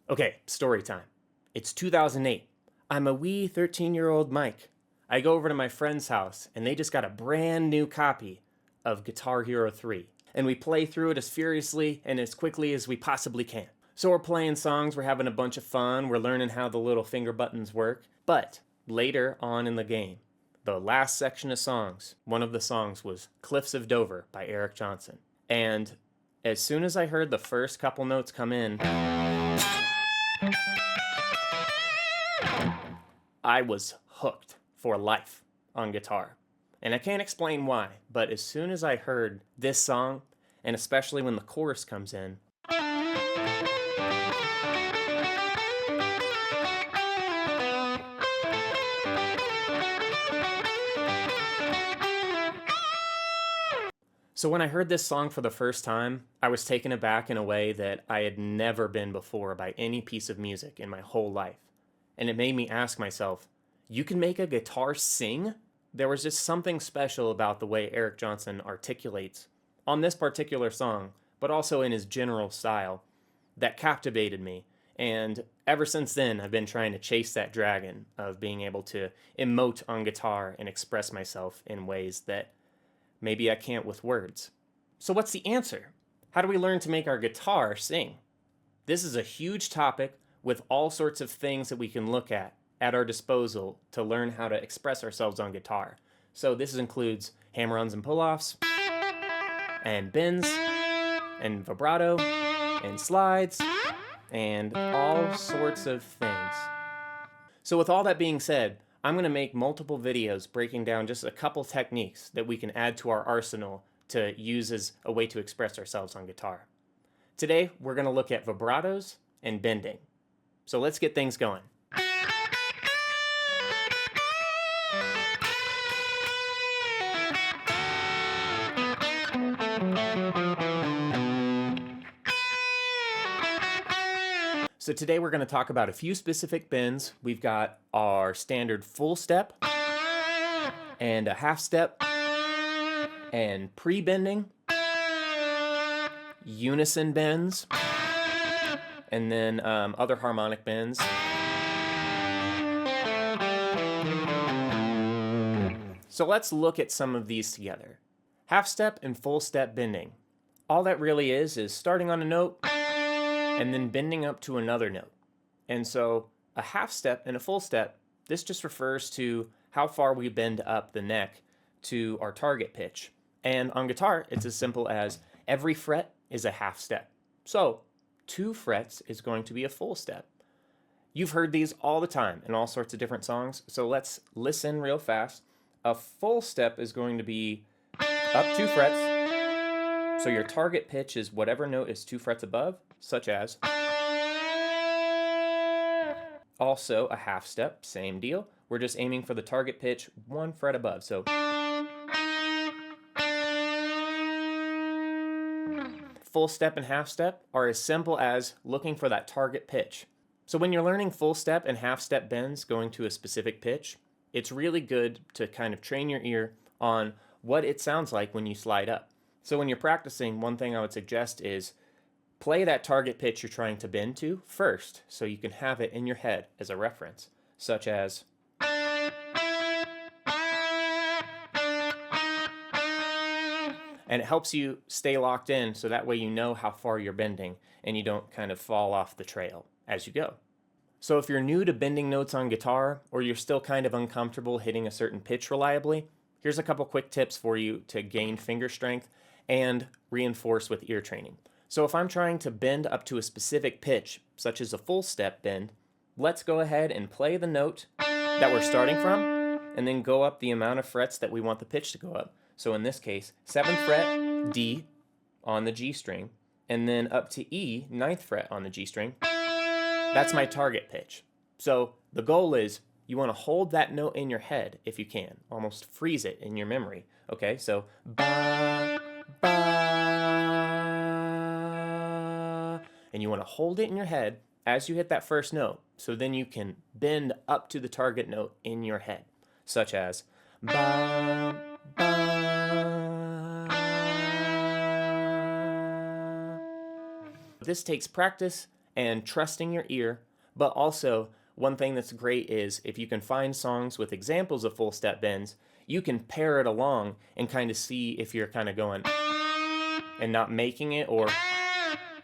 Okay, story time. It's 2008. I'm a wee 13-year-old Mike. I go over to my friend's house, and they just got a brand new copy of Guitar Hero 3. And we play through it as furiously and as quickly as we possibly can. So we're playing songs, we're having a bunch of fun, we're learning how the little finger buttons work. But later on in the game, the last section of songs, one of the songs was Cliffs of Dover by Eric Johnson. And as soon as I heard the first couple notes come in, I was hooked for life on guitar. And I can't explain why, but as soon as I heard this song, and especially when the chorus comes in, so when I heard this song for the first time, I was taken aback in a way that I had never been before by any piece of music in my whole life. And it made me ask myself, you can make a guitar sing? There was just something special about the way Eric Johnson articulates on this particular song, but also in his general style, that captivated me. And ever since then, I've been trying to chase that dragon of being able to emote on guitar and express myself in ways that maybe I can't with words. So what's the answer? How do we learn to make our guitar sing? This is a huge topic with all sorts of things that we can look at our disposal to learn how to express ourselves on guitar. So this includes hammer-ons and pull-offs, and bends, and vibrato, and slides, and all sorts of things. So with all that being said, I'm going to make multiple videos breaking down just a couple techniques that we can add to our arsenal to use as a way to express ourselves on guitar. Today, we're going to look at vibratos and bending. So let's get things going. So today we're going to talk about a few specific bends. We've got our standard full step and a half step and pre-bending, unison bends, and then other harmonic bends. So let's look at some of these together. Half step and full step bending. All that really is starting on a note and then bending up to another note. And so a half step and a full step, this just refers to how far we bend up the neck to our target pitch. And on guitar, it's as simple as every fret is a half step. So 2 frets is going to be a full step. You've heard these all the time in all sorts of different songs, so let's listen real fast. A full step is going to be up 2 frets. So your target pitch is whatever note is 2 frets above, such as. Also a half step, same deal. We're just aiming for the target pitch 1 fret above. So full step and half step are as simple as looking for that target pitch. So when you're learning full step and half step bends going to a specific pitch, it's really good to kind of train your ear on what it sounds like when you slide up. So when you're practicing, one thing I would suggest is play that target pitch you're trying to bend to first, so you can have it in your head as a reference, such as. And it helps you stay locked in, so that way you know how far you're bending and you don't kind of fall off the trail as you go. So if you're new to bending notes on guitar, or you're still kind of uncomfortable hitting a certain pitch reliably, here's a couple quick tips for you to gain finger strength and reinforce with ear training. So if I'm trying to bend up to a specific pitch, such as a full step bend, let's go ahead and play the note that we're starting from, and then go up the amount of frets that we want the pitch to go up. So in this case, 7th fret, D on the G string, and then up to E, 9th fret on the G string. That's my target pitch. So the goal is you want to hold that note in your head if you can, almost freeze it in your memory. Okay, so ba, ba, and you want to hold it in your head as you hit that first note, so then you can bend up to the target note in your head, such as ba, ba. This takes practice and trusting your ear, but also one thing that's great is if you can find songs with examples of full step bends, you can pair it along and kind of see if you're kind of going and not making it or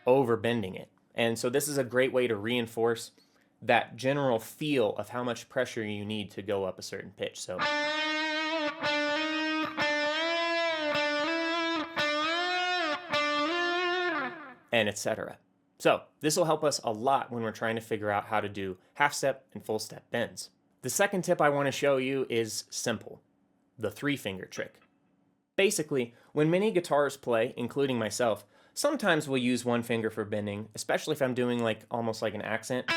over bending it. And so this is a great way to reinforce that general feel of how much pressure you need to go up a certain pitch. So and etc. So this will help us a lot when we're trying to figure out how to do half step and full step bends. The second tip I want to show you is simple, the 3-finger trick. Basically, when many guitarists play, including myself, sometimes we'll use one finger for bending, especially if I'm doing almost like an accent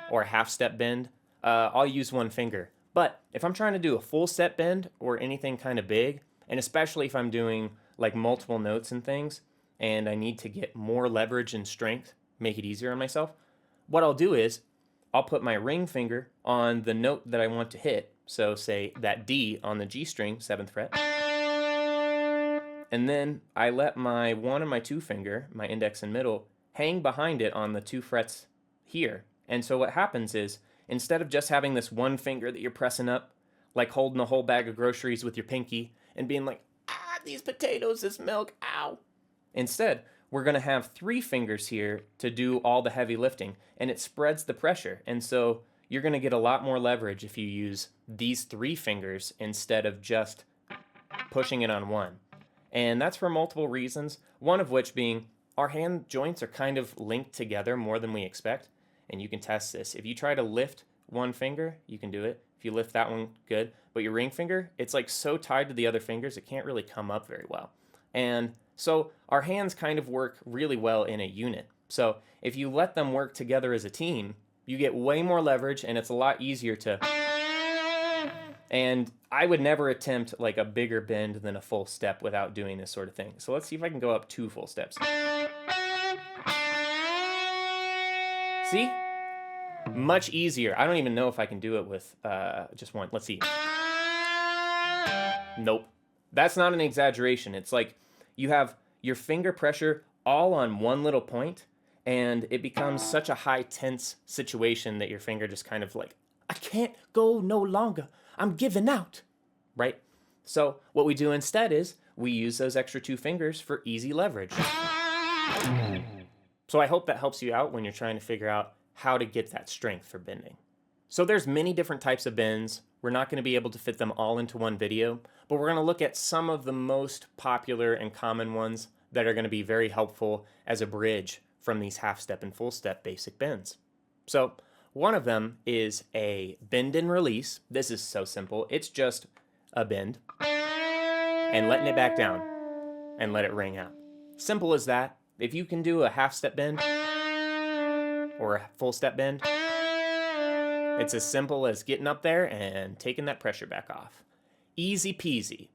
or a half step bend. I'll use one finger. But if I'm trying to do a full step bend or anything kind of big, and especially if I'm doing like multiple notes and things, and I need to get more leverage and strength, make it easier on myself, what I'll do is I'll put my ring finger on the note that I want to hit. So say that D on the G string, 7th fret. And then I let my 1 and my 2 finger, my index and middle, hang behind it on the 2 frets here. And so what happens is, instead of just having this one finger that you're pressing up, like holding a whole bag of groceries with your pinky and being like, these potatoes, this milk, ow. Instead, we're going to have 3 fingers here to do all the heavy lifting, and it spreads the pressure. And so you're going to get a lot more leverage if you use these 3 fingers instead of just pushing it on one. And that's for multiple reasons, one of which being our hand joints are kind of linked together more than we expect. And you can test this. If you try to lift one finger, you can do it. If you lift that one, good. But your ring finger, it's like so tied to the other fingers, it can't really come up very well. And so our hands kind of work really well in a unit. So if you let them work together as a team, you get way more leverage and it's a lot easier to... And I would never attempt like a bigger bend than a full step without doing this sort of thing. So let's see if I can go up 2 full steps. See? Much easier. I don't even know if I can do it with just one. Let's see. Nope. That's not an exaggeration. It's like you have your finger pressure all on one little point, and it becomes such a high tense situation that your finger just kind of like, I can't go no longer. I'm giving out, right? So what we do instead is we use those extra 2 fingers for easy leverage. So I hope that helps you out when you're trying to figure out how to get that strength for bending. So there's many different types of bends. We're not going to be able to fit them all into one video, but we're going to look at some of the most popular and common ones that are going to be very helpful as a bridge from these half step and full step basic bends. So one of them is a bend and release. This is so simple. It's just a bend and letting it back down and let it ring out. Simple as that. If you can do a half step bend or a full step bend, it's as simple as getting up there and taking that pressure back off. Easy peasy.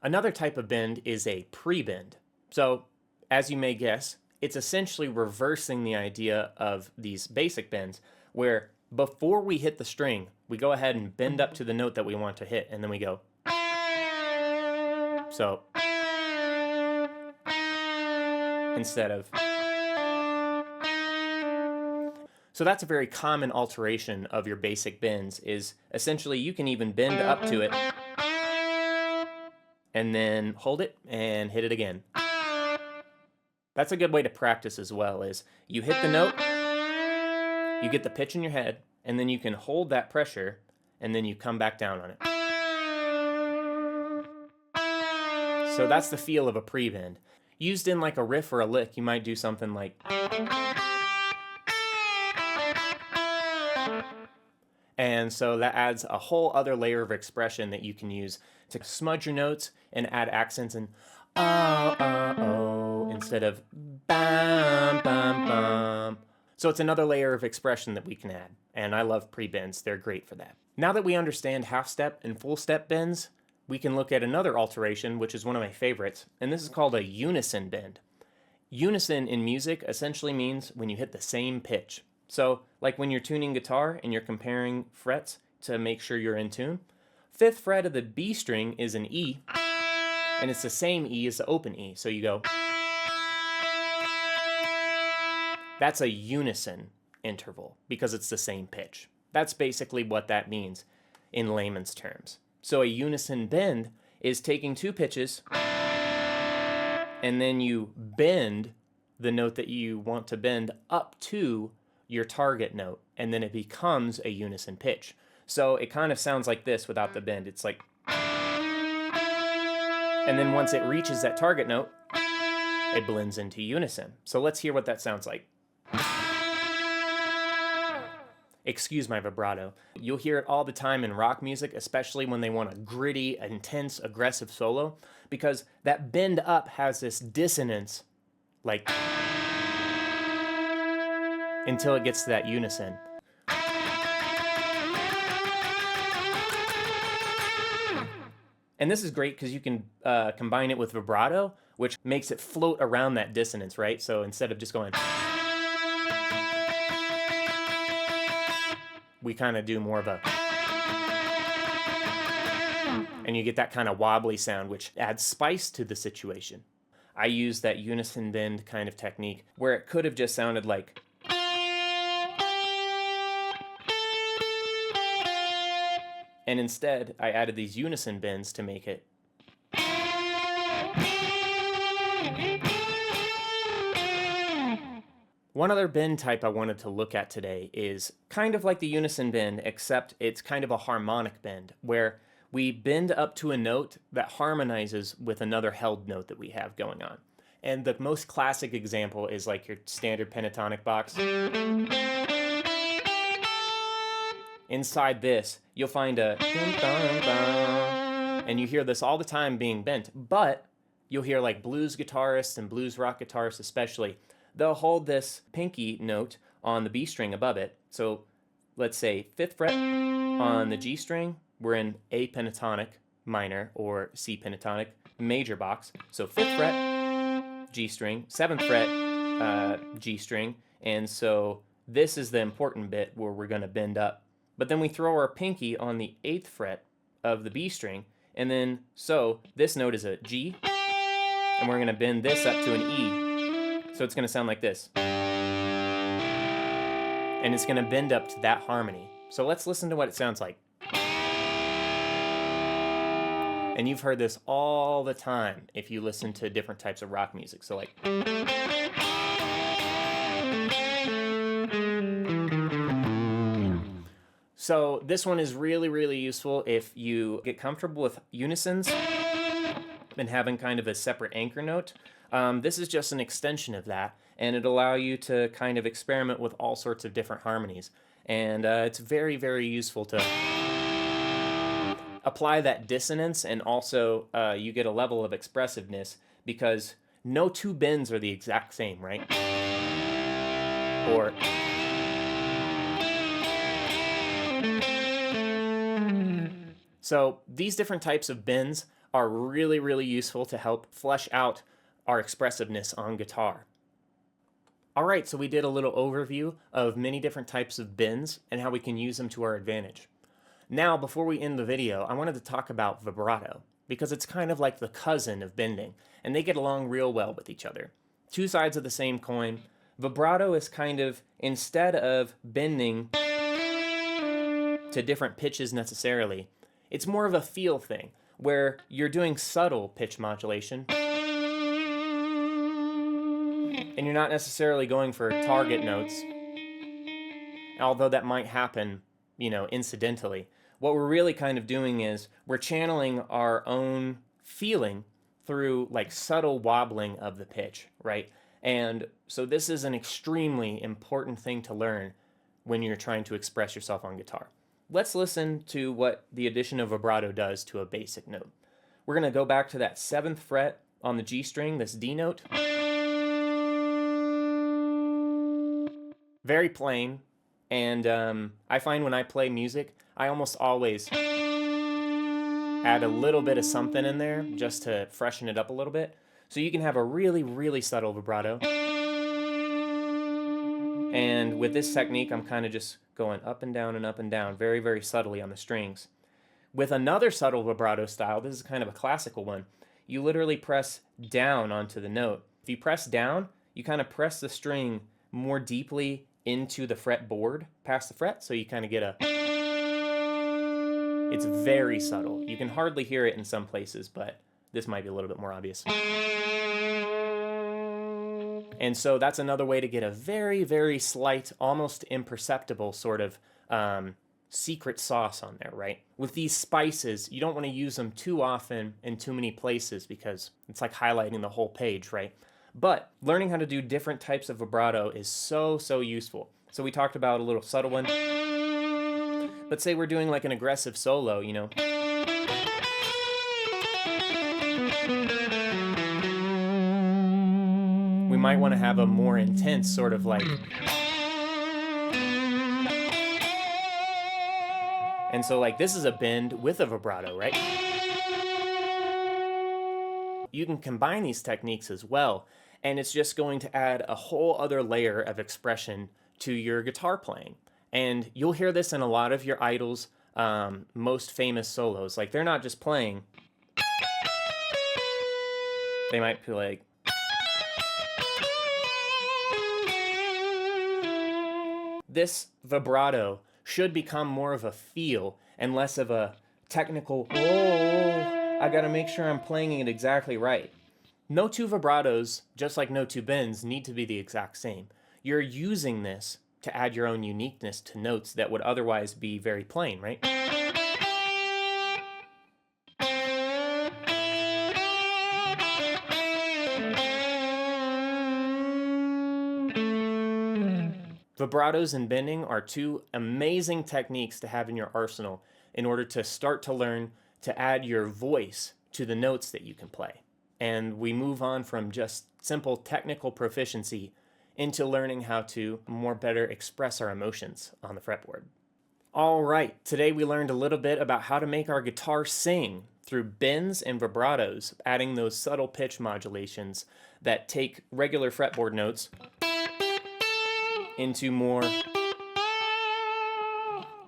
Another type of bend is a pre-bend. So, as you may guess, it's essentially reversing the idea of these basic bends, where before we hit the string, we go ahead and bend up to the note that we want to hit, and then we go. So, instead of. So that's a very common alteration of your basic bends, is essentially you can even bend up to it and then hold it and hit it again. That's a good way to practice as well, is you hit the note, you get the pitch in your head, and then you can hold that pressure and then you come back down on it. So that's the feel of a pre-bend. Used in like a riff or a lick, you might do something like... And so that adds a whole other layer of expression that you can use to smudge your notes and add accents and oh instead of bam bam bam. So it's another layer of expression that we can add. And I love pre-bends. They're great for that. Now that we understand half step and full step bends, we can look at another alteration, which is one of my favorites, and this is called a unison bend. Unison in music essentially means when you hit the same pitch. So, like when you're tuning guitar and you're comparing frets to make sure you're in tune, 5th fret of the B string is an E, and it's the same E as the open E. So you go, That's a unison interval because it's the same pitch. That's basically what that means in layman's terms. So a unison bend is taking two pitches and then you bend the note that you want to bend up to your target note, and then it becomes a unison pitch. So it kind of sounds like this without the bend. It's like, and then once it reaches that target note, it blends into unison. So let's hear what that sounds like. Excuse my vibrato. You'll hear it all the time in rock music, especially when they want a gritty, intense, aggressive solo, because that bend up has this dissonance, like, until it gets to that unison. And this is great because you can combine it with vibrato, which makes it float around that dissonance, right? So instead of just going, we kind of do more of a, and you get that kind of wobbly sound, which adds spice to the situation. I use that unison bend kind of technique where it could have just sounded like, and instead I added these unison bends to make it. One other bend type I wanted to look at today is kind of like the unison bend, except it's kind of a harmonic bend, where we bend up to a note that harmonizes with another held note that we have going on. And the most classic example is like your standard pentatonic box. Inside this, you'll find a and you hear this all the time being bent, but you'll hear like blues guitarists and blues rock guitarists especially, they'll hold this pinky note on the B string above it. So let's say 5th fret on the G string, we're in A pentatonic minor or C pentatonic major box. So 5th fret, G string, 7th fret, G string, and so this is the important bit where we're going to bend up. But then we throw our pinky on the 8th fret of the B string, and then so this note is a G, and we're going to bend this up to an E. So it's going to sound like this. And it's going to bend up to that harmony. So let's listen to what it sounds like. And you've heard this all the time if you listen to different types of rock music. So like, so this one is really, really useful if you get comfortable with unisons and having kind of a separate anchor note. This is just an extension of that, and it'll allow you to kind of experiment with all sorts of different harmonies. And it's very, very useful to apply that dissonance, and also you get a level of expressiveness because no two bends are the exact same, right? Or so these different types of bends are really, really useful to help flesh out our expressiveness on guitar. All right, so we did a little overview of many different types of bends and how we can use them to our advantage. Now, before we end the video, I wanted to talk about vibrato, because it's kind of like the cousin of bending, and they get along real well with each other. Two sides of the same coin. Vibrato is kind of, instead of bending to different pitches necessarily, it's more of a feel thing, where you're doing subtle pitch modulation, and you're not necessarily going for target notes, although that might happen, incidentally. What we're really kind of doing is we're channeling our own feeling through like subtle wobbling of the pitch, right? And so this is an extremely important thing to learn when you're trying to express yourself on guitar. Let's listen to what the addition of vibrato does to a basic note. We're going to go back to that 7th fret on the G string, this D note. Very plain, and I find when I play music, I almost always add a little bit of something in there just to freshen it up a little bit. So you can have a really, really subtle vibrato. And with this technique, I'm kind of just going up and down, very, very subtly on the strings. With another subtle vibrato style, this is kind of a classical one, you literally press down onto the note. If you press down, you kind of press the string more deeply into the fretboard past the fret, so you kind of get a... It's very subtle. You can hardly hear it in some places, but this might be a little bit more obvious. And so that's another way to get a very, very slight, almost imperceptible sort of secret sauce on there, right? With these spices, you don't want to use them too often in too many places because it's like highlighting the whole page, right? But learning how to do different types of vibrato is so, so useful. So we talked about a little subtle one. But say we're doing like an aggressive solo, you know. We might want to have a more intense sort of like... And so like this is a bend with a vibrato, right? You can combine these techniques as well, and it's just going to add a whole other layer of expression to your guitar playing. And you'll hear this in a lot of your idols' most famous solos. Like they're not just playing. They might be like... This vibrato should become more of a feel and less of a technical, oh, I gotta make sure I'm playing it exactly right. No two vibratos, just like no two bends, need to be the exact same. You're using this to add your own uniqueness to notes that would otherwise be very plain, right? Vibratos and bending are two amazing techniques to have in your arsenal in order to start to learn to add your voice to the notes that you can play. And we move on from just simple technical proficiency into learning how to more better express our emotions on the fretboard. All right, today we learned a little bit about how to make our guitar sing through bends and vibratos, adding those subtle pitch modulations that take regular fretboard notes into more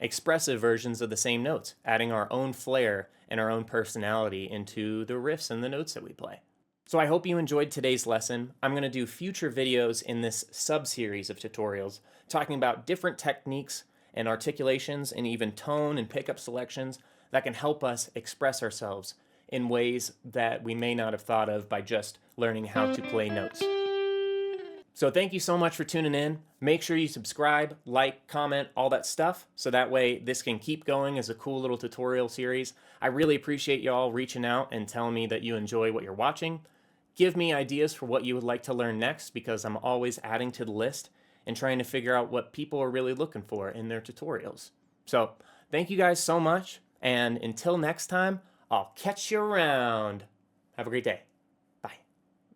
expressive versions of the same notes, adding our own flair and our own personality into the riffs and the notes that we play. So I hope you enjoyed today's lesson. I'm going to do future videos in this sub-series of tutorials talking about different techniques and articulations and even tone and pickup selections that can help us express ourselves in ways that we may not have thought of by just learning how to play notes. So thank you so much for tuning in. Make sure you subscribe, like, comment, all that stuff, so that way this can keep going as a cool little tutorial series. I really appreciate y'all reaching out and telling me that you enjoy what you're watching. Give me ideas for what you would like to learn next, because I'm always adding to the list and trying to figure out what people are really looking for in their tutorials. So thank you guys so much, and until next time, I'll catch you around. Have a great day.